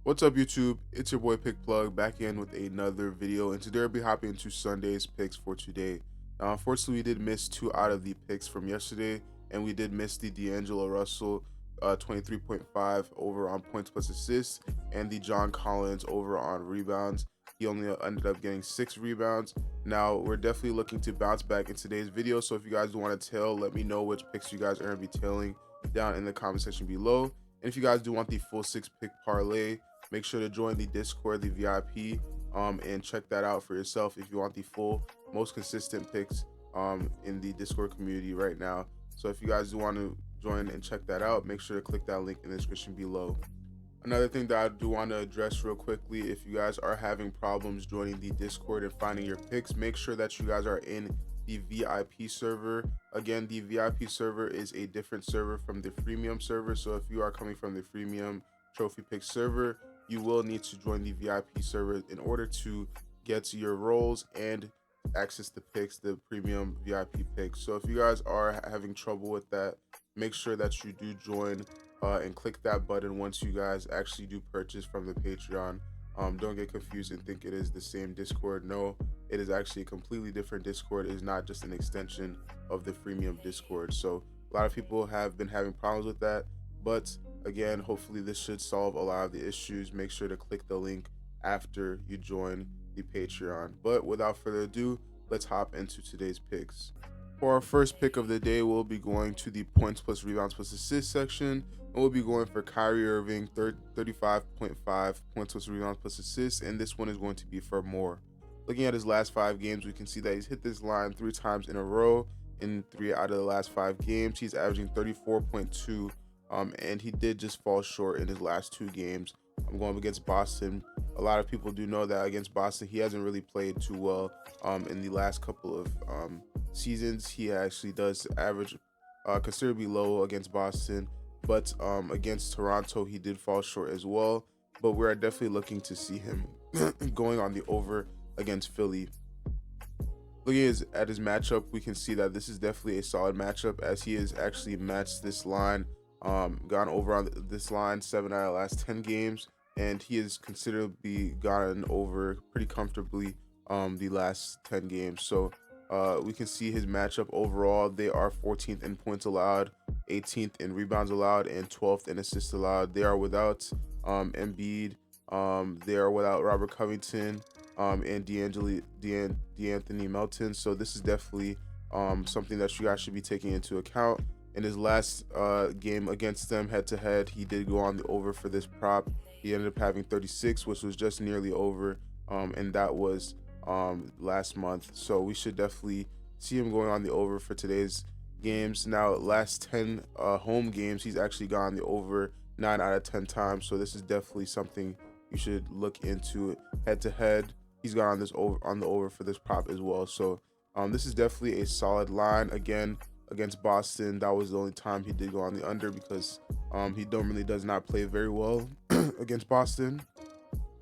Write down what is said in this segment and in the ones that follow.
What's up, YouTube? It's your boy Pick Plug back in with another video, and today I'll be hopping into Sunday's picks for today. Now, unfortunately, we did miss two out of the picks from yesterday, and we did miss the D'Angelo Russell 23.5 over on points plus assists, and the John Collins over on rebounds. He only ended up getting 6 rebounds. Now, we're definitely looking to bounce back in today's video, so if you guys want to tail, let me know which picks you guys are going to be tailing down in the comment section below. And if you guys do want the full 6-pick parlay, make sure to join the Discord, the VIP, and check that out for yourself if you want the full, most consistent picks in the Discord community right now. So if you guys do want to join and check that out, make sure to click that link in the description below. Another thing that I do want to address real quickly, if you guys are having problems joining the Discord and finding your picks, make sure that you guys are in the VIP server. Again, the VIP server is a different server from the freemium server. So if you are coming from the freemium trophy pick server, you will need to join the VIP server in order to get your roles and access the picks, the premium VIP picks. So if you guys are having trouble with that, make sure that you do join and click that button once you guys actually do purchase from the Patreon. Don't get confused and think it is the same Discord. No, it is actually a completely different Discord. It is not just an extension of the freemium Discord. So a lot of people have been having problems with that, but again, hopefully this should solve a lot of the issues. Make sure to click the link after you join the Patreon. But without further ado, let's hop into today's picks. For our first pick of the day, we'll be going to the points plus rebounds plus assists section. And we'll be going for Kyrie Irving, 35.5 points plus rebounds plus assists. And this one is going to be for more. Looking at his last 5 games, we can see that he's hit this line 3 times in a row. In 3 out of the last 5 games, he's averaging 34.2. And he did just fall short in his last 2 games. I'm going up against Boston. A lot of people do know that against Boston, he hasn't really played too well in the last couple of seasons. He actually does average considerably low against Boston, but against Toronto, he did fall short as well. But we're definitely looking to see him going on the over against Philly. Looking at his matchup, we can see that this is definitely a solid matchup, as he has actually matched this line, gone over on this line 7 out of the last 10 games, and he has considerably gotten over pretty comfortably the last 10 games. So we can see his matchup overall. They are 14th in points allowed, 18th in rebounds allowed, and 12th in assists allowed. They are without Embiid. They are without Robert Covington and D'Anthony Melton. So this is definitely something that you guys should be taking into account. In his last game against them head-to-head, he did go on the over for this prop. He ended up having 36, which was just nearly over, and that was last month. So we should definitely see him going on the over for today's games. Now, last 10 home games, he's actually gone the over 9 out of 10 times. So this is definitely something you should look into. Head-to-head, he's gone on the over for this prop as well. So this is definitely a solid line. Again, against Boston, that was the only time he did go on the under, because he normally does not play very well against Boston.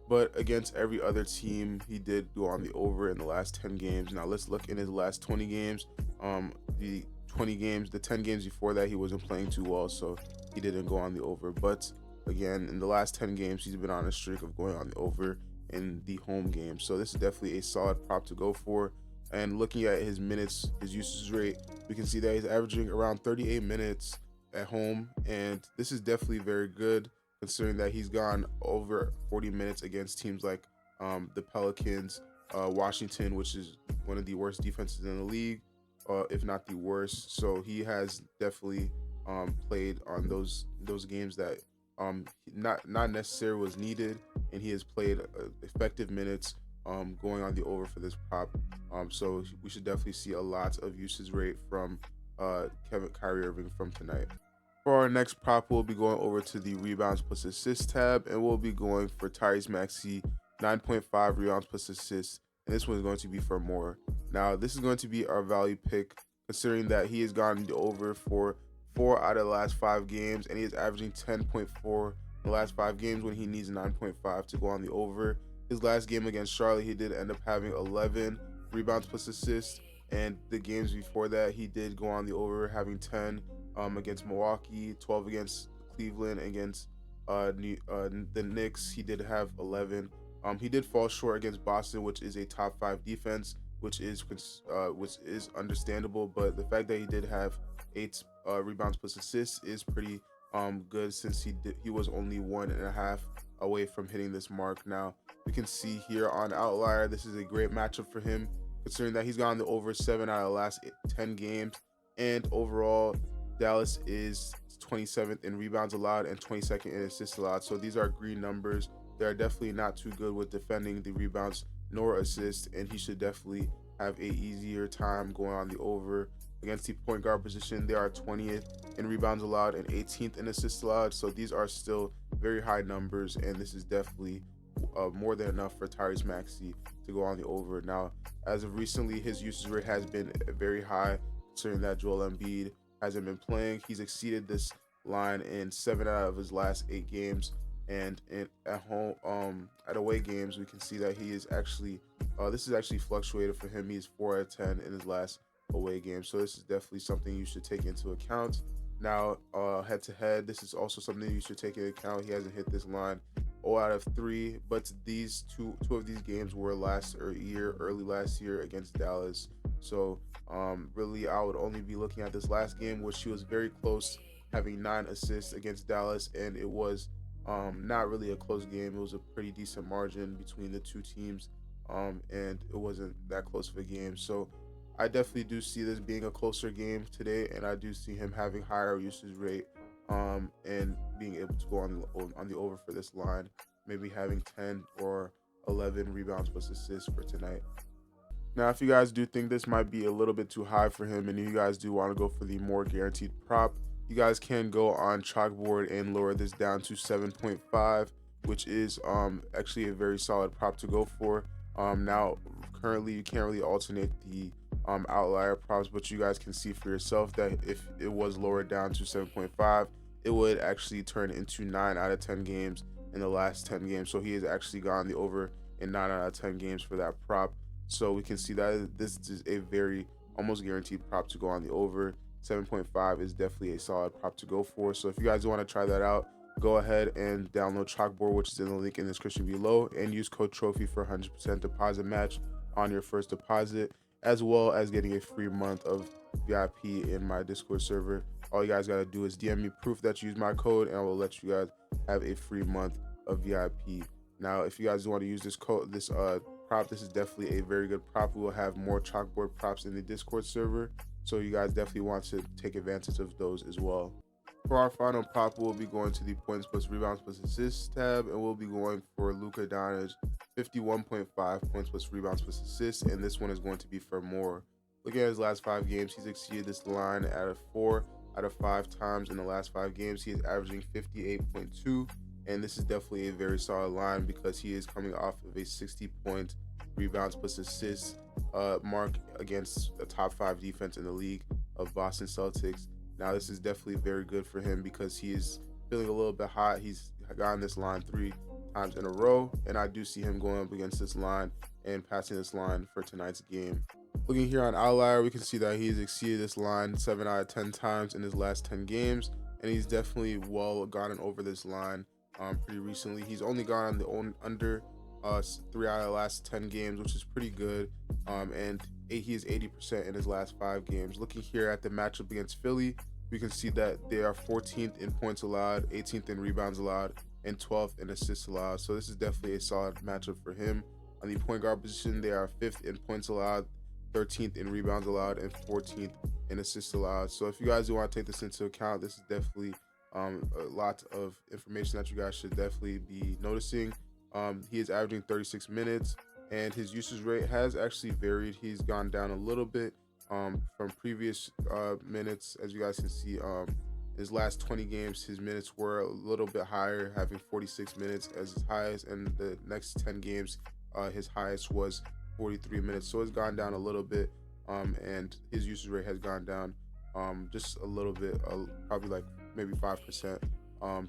But against every other team, he did go on the over in the last 10 games. Now let's look in his last 20 games. The 10 games before that, he wasn't playing too well, so he didn't go on the over. But again, in the last 10 games, he's been on a streak of going on the over in the home games. So this is definitely a solid prop to go for. And looking at his minutes, his usage rate, we can see that he's averaging around 38 minutes at home, and this is definitely very good, considering that he's gone over 40 minutes against teams like the Pelicans, Washington, which is one of the worst defenses in the league, if not the worst. So he has definitely played on those games that not necessarily was needed, and he has played effective minutes going on the over for this prop. So we should definitely see a lot of usage rate from Kyrie Irving from tonight. For our next prop, we'll be going over to the rebounds plus assists tab, and we'll be going for Tyrese Maxey, 9.5 rebounds plus assists, and this one is going to be for more. Now, this is going to be our value pick, considering that he has gone over for 4 out of the last 5 games, and he is averaging 10.4 in the last 5 games when he needs 9.5 to go on the over. His last game against Charlotte, he did end up having 11 rebounds plus assists, and the games before that, he did go on the over, having 10 against Milwaukee, 12 against Cleveland, against the Knicks, he did have 11. He did fall short against Boston, which is a top 5 defense, which is understandable. But the fact that he did have 8 rebounds plus assists is pretty good, since he was only 1.5 away from hitting this mark. Now we can see here on Outlier, this is a great matchup for him, considering that he's gone the over 7 out of the last 10 games, and overall Dallas is 27th in rebounds allowed and 22nd in assists allowed. So these are green numbers. They are definitely not too good with defending the rebounds nor assists, and he should definitely have a easier time going on the over. Against the point guard position, they are 20th in rebounds allowed and 18th in assists allowed. So these are still very high numbers, and this is definitely more than enough for Tyrese Maxey to go on the over. Now, as of recently, his usage rate has been very high, considering that Joel Embiid hasn't been playing. He's exceeded this line in 7 out of his last 8 games, and at home, at away games, we can see that he is actually this is actually fluctuated for him. He's 4 out of 10 in his last away game, so this is definitely something you should take into account. Now, head to head, this is also something you should take into account. He hasn't hit this line 0 out of 3, but these two of these games were early last year against Dallas. So really, I would only be looking at this last game, which he was very close, having 9 assists against Dallas, and it was not really a close game. It was a pretty decent margin between the two teams, and it wasn't that close of a game. So I definitely do see this being a closer game today, and I do see him having higher usage rate, and being able to go on the over for this line, maybe having 10 or 11 rebounds plus assists for tonight. Now, if you guys do think this might be a little bit too high for him, and you guys do want to go for the more guaranteed prop, you guys can go on Chalkboard and lower this down to 7.5, which is actually a very solid prop to go for. Now, currently, you can't really alternate the outlier props, but you guys can see for yourself that if it was lowered down to 7.5, it would actually turn into 9 out of 10 games in the last 10 games. So he has actually gone the over in 9 out of 10 games for that prop. So we can see that this is a very almost guaranteed prop to go on the over. 7.5 is definitely a solid prop to go for. So if you guys want to try that out, go ahead and download Chalkboard, which is in the link in the description below, and use code TROPHY for 100% deposit match on your first deposit, as well as getting a free month of VIP in my Discord server. All you guys got to do is DM me proof that you use my code, and I will let you guys have a free month of VIP. Now, if you guys want to use this prop, this is definitely a very good prop. We will have more Chalkboard props in the Discord server, so you guys definitely want to take advantage of those as well. For our final prop, we'll be going to the points plus rebounds plus assists tab, and we'll be going for Luka Doncic, 51.5 points plus rebounds plus assists, and this one is going to be for more. Looking at his last 5 games, he's exceeded this line at 4 out of 5 times in the last 5 games. He is averaging 58.2, and this is definitely a very solid line because he is coming off of a 60-point rebounds plus assists mark against a top 5 defense in the league of Boston Celtics. Now, this is definitely very good for him because he is feeling a little bit hot. He's gotten this line 3 times in a row, and I do see him going up against this line and passing this line for tonight's game. Looking here on Outlier, we can see that he's exceeded this line 7 out of 10 times in his last 10 games, and he's definitely well gotten over this line pretty recently. He's only gone under 3 out of the last 10 games, which is pretty good, and he is 80% in his last 5 games. Looking here at the matchup against Philly, we can see that they are 14th in points allowed, 18th in rebounds allowed, and 12th in assists allowed. So this is definitely a solid matchup for him. On the point guard position, they are 5th in points allowed, 13th in rebounds allowed, and 14th in assists allowed. So if you guys do want to take this into account, this is definitely a lot of information that you guys should definitely be noticing. He is averaging 36 minutes, and his usage rate has actually varied. He's gone down a little bit from previous minutes. As you guys can see, his last 20 games, his minutes were a little bit higher, having 46 minutes as his highest, and the next 10 games, his highest was 43 minutes. So it's gone down a little bit, and his usage rate has gone down just a little bit, probably like maybe 5%.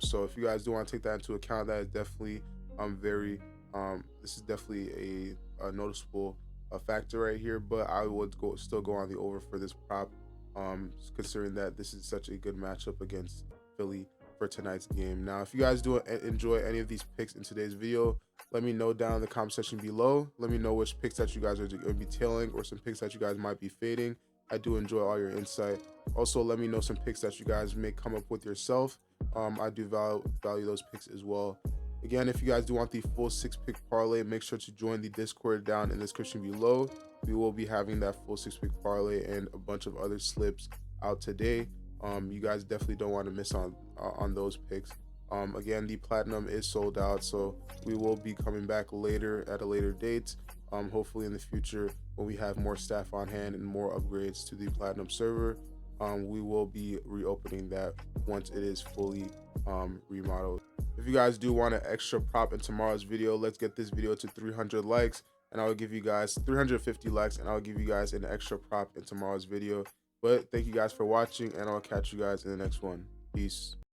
So if you guys do want to take that into account, that is definitely this is definitely a noticeable factor right here, but I would still go on the over for this prop, considering that this is such a good matchup against Philly. for tonight's game. Now, if you guys do enjoy any of these picks in today's video, let me know down in the comment section below. Let me know which picks that you guys are going to be tailing, or some picks that you guys might be fading. I do enjoy all your insight. Also, let me know some picks that you guys may come up with yourself. I do value those picks as well. Again, if you guys do want the full 6-pick parlay, make sure to join the Discord down in the description below. We will be having that full 6-pick parlay and a bunch of other slips out today. You guys definitely don't want to miss on those picks. Again, the platinum is sold out, so we will be coming back later at a later date. Hopefully in the future, when we have more staff on hand and more upgrades to the platinum server, we will be reopening that once it is fully remodeled. If you guys do want an extra prop in tomorrow's video, let's get this video to 300 likes, and I'll give you guys 350 likes, and I'll give you guys an extra prop in tomorrow's video. But thank you guys for watching, and I'll catch you guys in the next one. Peace.